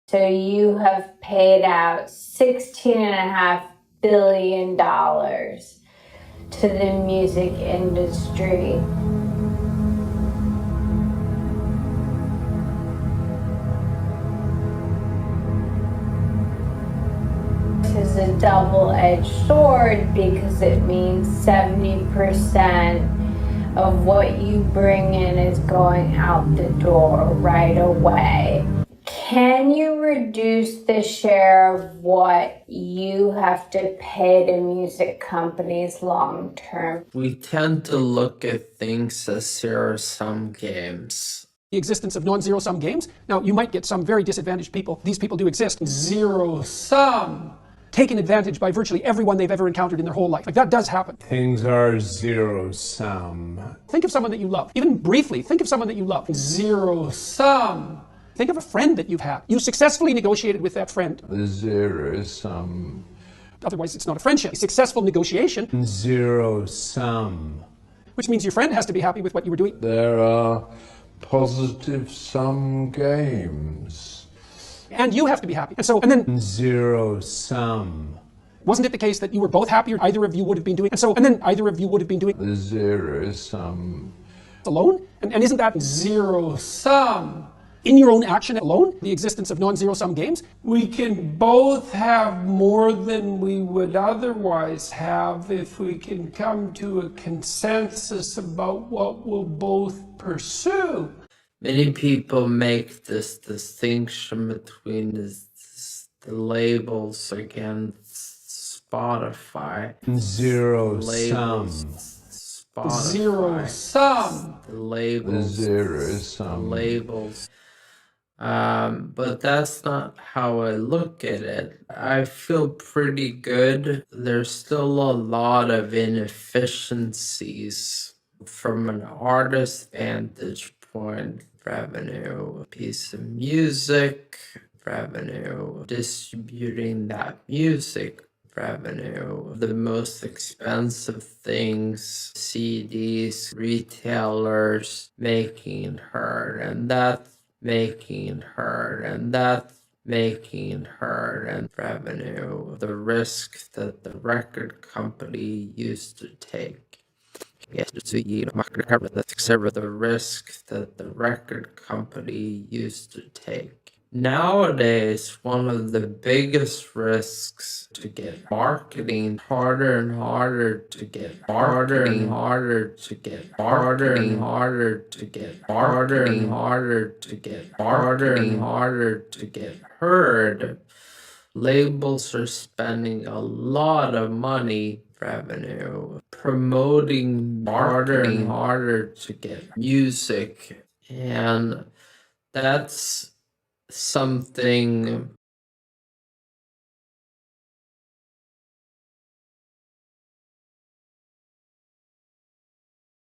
So you have paid out $16.5 billion to the music industry. This is a double-edged sword because it means 70% of what you bring in is going out the door right away. Can you reduce the share of what you have to pay to music companies long term? We tend to look at things as zero-sum games. The existence of non-zero-sum games. Now, you might get some very disadvantaged people. These people do exist. Zero-sum. Taken advantage by virtually everyone they've ever encountered in their whole life. Like, that does happen. Things are zero-sum. Think of someone that you love. Even briefly, think of someone that you love. Zero-sum. Think of a friend that you've had. You successfully negotiated with that friend. Zero-sum. Otherwise, it's not a friendship. A successful negotiation. Zero-sum. Which means your friend has to be happy with what you were doing. There are positive-sum games. And you have to be happy. And then Zero-sum. wasn't it the case that you were both happier? Either of you would have been doing. And then either of you would have been doing Zero-sum. alone? And isn't that zero-sum? In your own action alone, the existence of non-zero-sum games? We can both have more than we would otherwise have if we can come to a consensus about what we'll both pursue. Many people make this distinction between the labels against Spotify. Zero-sum. Spotify. Zero-sum. The labels. Zero-sum. Labels. But that's not how I look at it. I feel pretty good. There's still a lot of inefficiencies from an artist vantage point. Revenue, a piece of music, revenue, distributing that music, revenue, the most expensive things, CDs, retailers making heard, and that's making heard, and that's making heard, and revenue, the risk that the record company used to take. Yes, the risk that the record company used to take. Nowadays, one of the biggest risks to get marketing harder and harder to get harder and harder to get harder and harder to get harder and harder to get harder and harder to get heard. Labels are spending a lot of money, revenue, promoting harder and harder to get music, and that's something